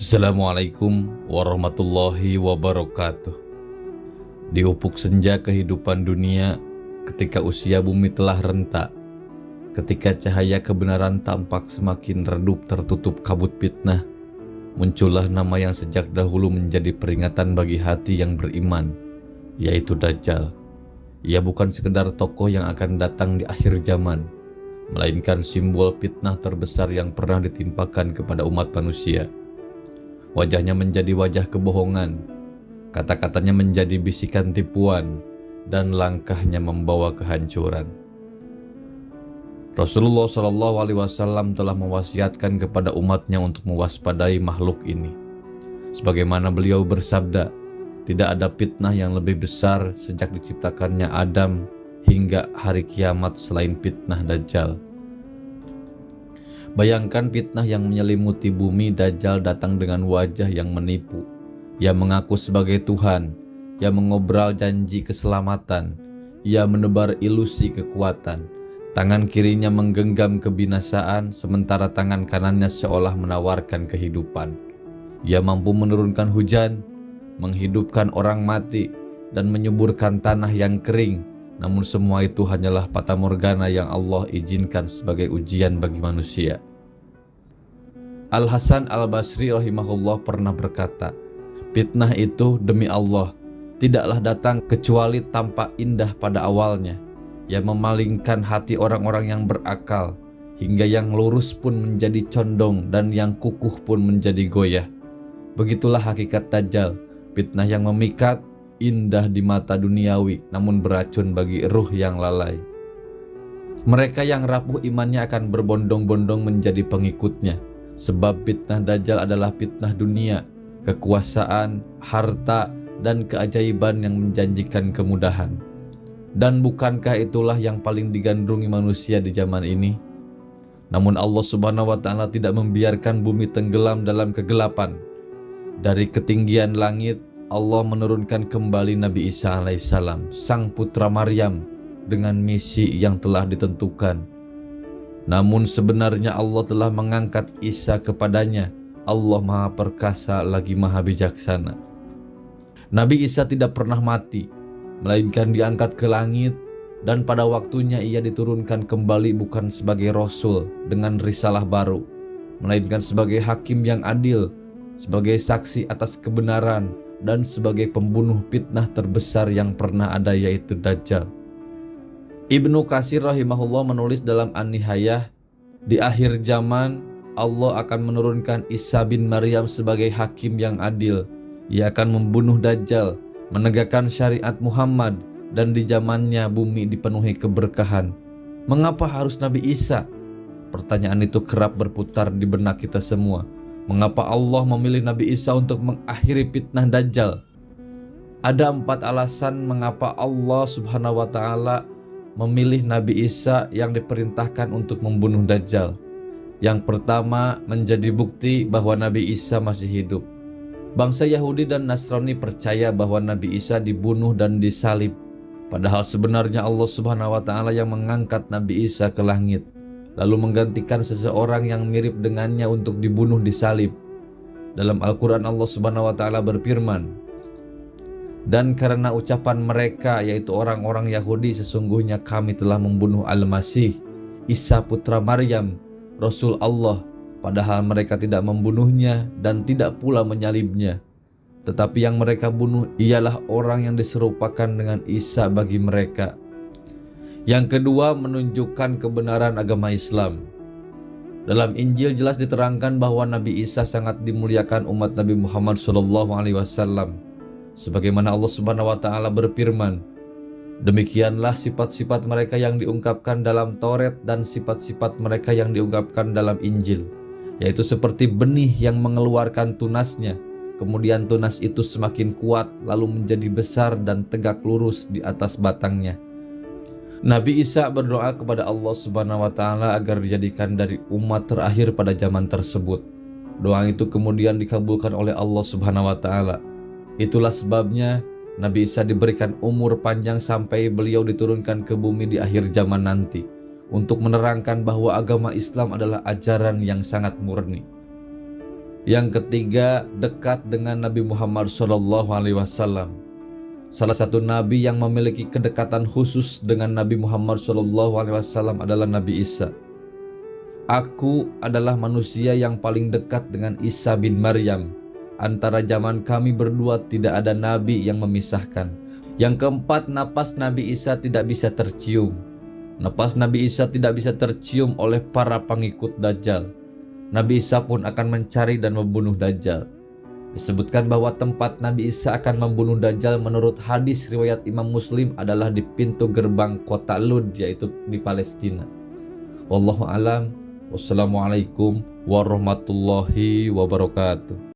Assalamualaikum warahmatullahi wabarakatuh. Di ufuk senja kehidupan dunia, ketika usia bumi telah renta, ketika cahaya kebenaran tampak semakin redup tertutup kabut fitnah, muncullah nama yang sejak dahulu menjadi peringatan bagi hati yang beriman, yaitu Dajjal. Ia bukan sekedar tokoh yang akan datang di akhir zaman, melainkan simbol fitnah terbesar yang pernah ditimpakan kepada umat manusia. Wajahnya menjadi wajah kebohongan, kata-katanya menjadi bisikan tipuan, dan langkahnya membawa kehancuran. Rasulullah SAW telah mewasiatkan kepada umatnya untuk mewaspadai makhluk ini. Sebagaimana beliau bersabda, tidak ada fitnah yang lebih besar sejak diciptakannya Adam hingga hari kiamat selain fitnah Dajjal. Bayangkan fitnah yang menyelimuti bumi. Dajjal datang dengan wajah yang menipu. Ia mengaku sebagai Tuhan. Ia mengobral janji keselamatan. Ia menebar ilusi kekuatan. Tangan kirinya menggenggam kebinasaan, sementara tangan kanannya seolah menawarkan kehidupan. Ia mampu menurunkan hujan, menghidupkan orang mati, dan menyuburkan tanah yang kering. Namun semua itu hanyalah fatamorgana yang Allah izinkan sebagai ujian bagi manusia. Al-Hasan Al-Basri rahimahullah pernah berkata, fitnah itu demi Allah tidaklah datang kecuali tampak indah pada awalnya. Ia memalingkan hati orang-orang yang berakal, hingga yang lurus pun menjadi condong dan yang kukuh pun menjadi goyah. Begitulah hakikat Dajjal, fitnah yang memikat, indah di mata duniawi, namun beracun bagi ruh yang lalai. Mereka yang rapuh imannya akan berbondong-bondong menjadi pengikutnya, sebab fitnah Dajjal adalah fitnah dunia, kekuasaan, harta, dan keajaiban yang menjanjikan kemudahan. Dan bukankah itulah yang paling digandrungi manusia di zaman ini? Namun Allah Subhanahu wa Ta'ala tidak membiarkan bumi tenggelam dalam kegelapan. Dari ketinggian langit, Allah menurunkan kembali Nabi Isa alaihissalam, sang putra Maryam, dengan misi yang telah ditentukan. Namun sebenarnya Allah telah mengangkat Isa kepadanya. Allah Maha Perkasa lagi Maha Bijaksana. Nabi Isa tidak pernah mati, melainkan diangkat ke langit, dan pada waktunya ia diturunkan kembali bukan sebagai Rasul dengan risalah baru, melainkan sebagai hakim yang adil, sebagai saksi atas kebenaran, dan sebagai pembunuh fitnah terbesar yang pernah ada, yaitu Dajjal. Ibnu Katsir rahimahullah menulis dalam An-Nihayah, di akhir zaman Allah akan menurunkan Isa bin Maryam sebagai hakim yang adil. Ia akan membunuh Dajjal, menegakkan syariat Muhammad, dan di zamannya bumi dipenuhi keberkahan. Mengapa harus Nabi Isa? Pertanyaan itu kerap berputar di benak kita semua. Mengapa Allah memilih Nabi Isa untuk mengakhiri fitnah Dajjal? Ada 4 alasan mengapa Allah Subhanahu wa Ta'ala memilih Nabi Isa yang diperintahkan untuk membunuh Dajjal. Yang pertama, menjadi bukti bahwa Nabi Isa masih hidup. Bangsa Yahudi dan Nasrani percaya bahwa Nabi Isa dibunuh dan disalib. Padahal sebenarnya Allah Subhanahu wa Ta'ala yang mengangkat Nabi Isa ke langit, lalu menggantikan seseorang yang mirip dengannya untuk dibunuh disalib. Dalam Al-Quran Allah Subhanahu wa Ta'ala berfirman, dan karena ucapan mereka, yaitu orang-orang Yahudi, sesungguhnya kami telah membunuh Al-Masih, Isa putra Maryam, Rasul Allah, padahal mereka tidak membunuhnya dan tidak pula menyalibnya. Tetapi yang mereka bunuh ialah orang yang diserupakan dengan Isa bagi mereka. Yang kedua, menunjukkan kebenaran agama Islam. Dalam Injil jelas diterangkan bahwa Nabi Isa sangat dimuliakan umat Nabi Muhammad SAW. Sebagaimana Allah Subhanahu wa Ta'ala berfirman, demikianlah sifat-sifat mereka yang diungkapkan dalam Taurat dan sifat-sifat mereka yang diungkapkan dalam Injil, yaitu seperti benih yang mengeluarkan tunasnya. Kemudian tunas itu semakin kuat, lalu menjadi besar dan tegak lurus di atas batangnya. Nabi Isa berdoa kepada Allah Subhanahu wa Ta'ala agar dijadikan dari umat terakhir pada zaman tersebut. Doa itu kemudian dikabulkan oleh Allah Subhanahu wa Ta'ala. Itulah sebabnya Nabi Isa diberikan umur panjang sampai beliau diturunkan ke bumi di akhir zaman nanti untuk menerangkan bahwa agama Islam adalah ajaran yang sangat murni. Yang ketiga, dekat dengan Nabi Muhammad SAW. Salah satu nabi yang memiliki kedekatan khusus dengan Nabi Muhammad SAW adalah Nabi Isa. Aku adalah manusia yang paling dekat dengan Isa bin Maryam. Antara zaman kami berdua tidak ada nabi yang memisahkan. Yang keempat, napas Nabi Isa tidak bisa tercium. Napas Nabi Isa tidak bisa tercium oleh para pengikut Dajjal. Nabi Isa pun akan mencari dan membunuh Dajjal. Disebutkan bahwa tempat Nabi Isa akan membunuh Dajjal menurut hadis riwayat Imam Muslim adalah di pintu gerbang kota Lud, yaitu di Palestina. Wallahu alam. Wassalamualaikum warahmatullahi wabarakatuh.